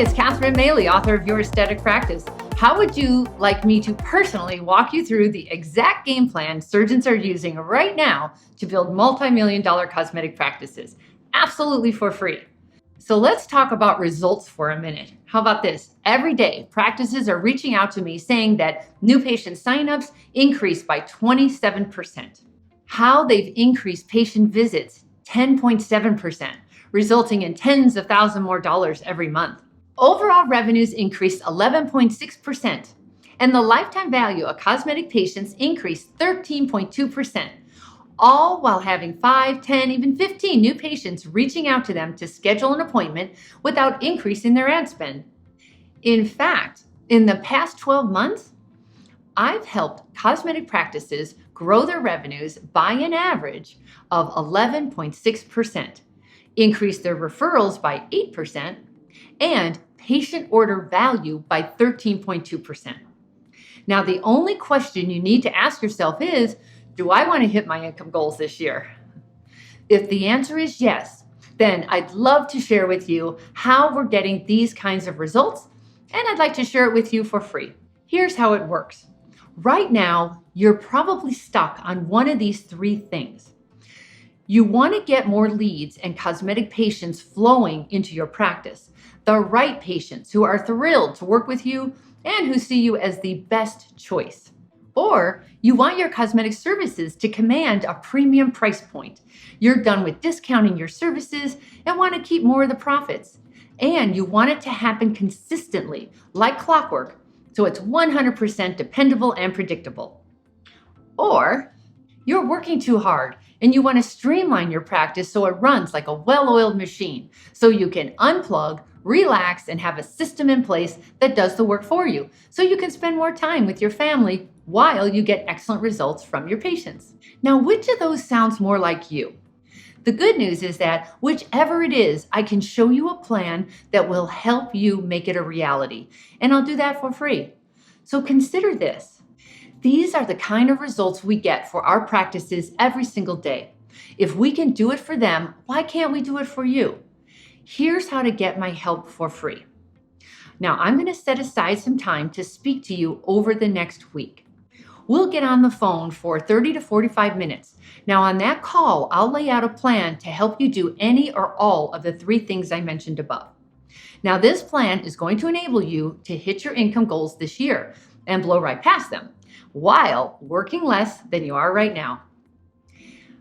it's Catherine Maley, author of Your Aesthetic Practice. How would you like me to personally walk you through the exact game plan surgeons are using right now to build multi-million-dollar cosmetic practices? Absolutely for free. So let's talk about results for a minute. How about this? Every day, practices are reaching out to me saying that new patient signups increased by 27%. How they've increased patient visits 10.7%, resulting in tens of thousands more dollars every month. Overall revenues increased 11.6%, and the lifetime value of cosmetic patients increased 13.2%, all while having 5, 10, even 15 new patients reaching out to them to schedule an appointment without increasing their ad spend. In fact, in the past 12 months, I've helped cosmetic practices grow their revenues by an average of 11.6%, increase their referrals by 8%, and patient order value by 13.2%. Now, the only question you need to ask yourself is, do I want to hit my income goals this year? If the answer is yes, then I'd love to share with you how we're getting these kinds of results, and I'd like to share it with you for free. Here's how it works. Right now, you're probably stuck on one of these three things. You want to get more leads and cosmetic patients flowing into your practice, the right patients who are thrilled to work with you and who see you as the best choice. Or you want your cosmetic services to command a premium price point. You're done with discounting your services and want to keep more of the profits. And you want it to happen consistently, like clockwork, so it's 100% dependable and predictable. Or you're working too hard and you want to streamline your practice so it runs like a well-oiled machine, so you can unplug, relax, and have a system in place that does the work for you, so you can spend more time with your family while you get excellent results from your patients. Now, which of those sounds more like you? The good news is that whichever it is, I can show you a plan that will help you make it a reality, and I'll do that for free. So consider this. These are the kind of results we get for our practices every single day. If we can do it for them, why can't we do it for you? Here's how to get my help for free. Now, I'm going to set aside some time to speak to you over the next week. We'll get on the phone for 30 to 45 minutes. Now, on that call, I'll lay out a plan to help you do any or all of the three things I mentioned above. Now, this plan is going to enable you to hit your income goals this year and blow right past them, while working less than you are right now.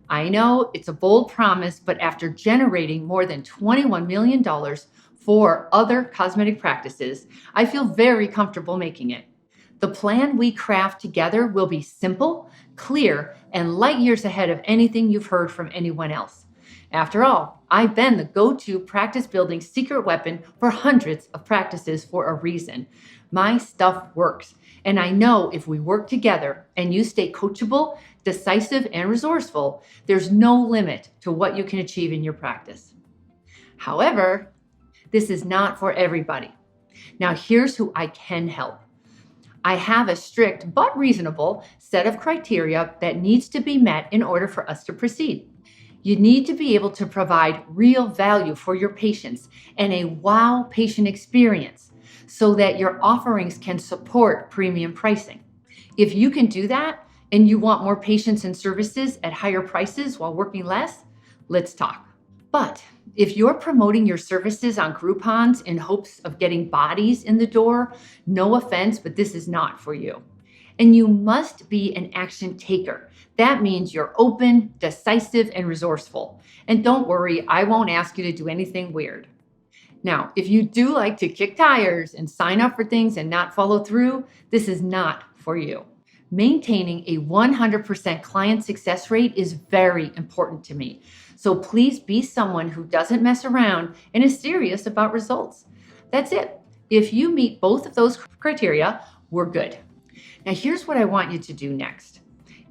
I know it's a bold promise, but after generating more than $21 million for other cosmetic practices, I feel very comfortable making it. The plan we craft together will be simple, clear, and light years ahead of anything you've heard from anyone else. After all, I've been the go-to practice-building secret weapon for hundreds of practices for a reason. My stuff works, and I know if we work together and you stay coachable, decisive, and resourceful, there's no limit to what you can achieve in your practice. However, this is not for everybody. Now, here's who I can help. I have a strict but reasonable set of criteria that needs to be met in order for us to proceed. You need to be able to provide real value for your patients and a wow patient experience so that your offerings can support premium pricing. If you can do that and you want more patients and services at higher prices while working less, let's talk. But if you're promoting your services on Groupons in hopes of getting bodies in the door, no offense, but this is not for you. And you must be an action taker. That means you're open, decisive, and resourceful. And don't worry, I won't ask you to do anything weird. Now, if you do like to kick tires and sign up for things and not follow through, this is not for you. Maintaining a 100% client success rate is very important to me. So please be someone who doesn't mess around and is serious about results. That's it. If you meet both of those criteria, we're good. Now, here's what I want you to do next.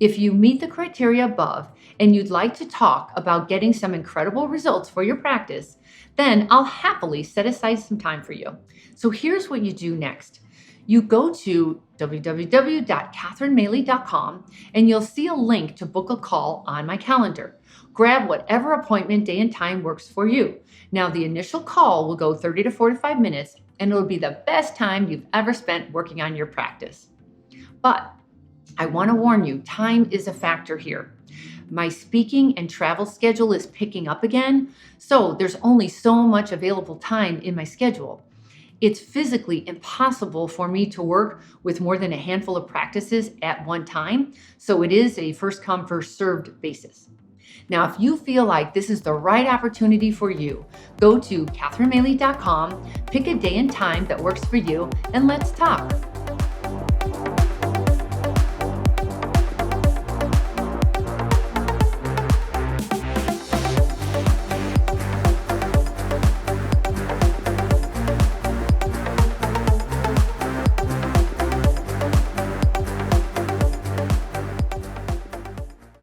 If you meet the criteria above and you'd like to talk about getting some incredible results for your practice, then I'll happily set aside some time for you. So here's what you do next. You go to www.catherinemaley.com and you'll see a link to book a call on my calendar. Grab whatever appointment day and time works for you. Now, the initial call will go 30 to 45 minutes, and it'll be the best time you've ever spent working on your practice. But I want to warn you, time is a factor here. My speaking and travel schedule is picking up again, so there's only so much available time in my schedule. It's physically impossible for me to work with more than a handful of practices at one time, so it is a first come, first served basis. Now, if you feel like this is the right opportunity for you, go to catherinemaley.com, pick a day and time that works for you, and let's talk.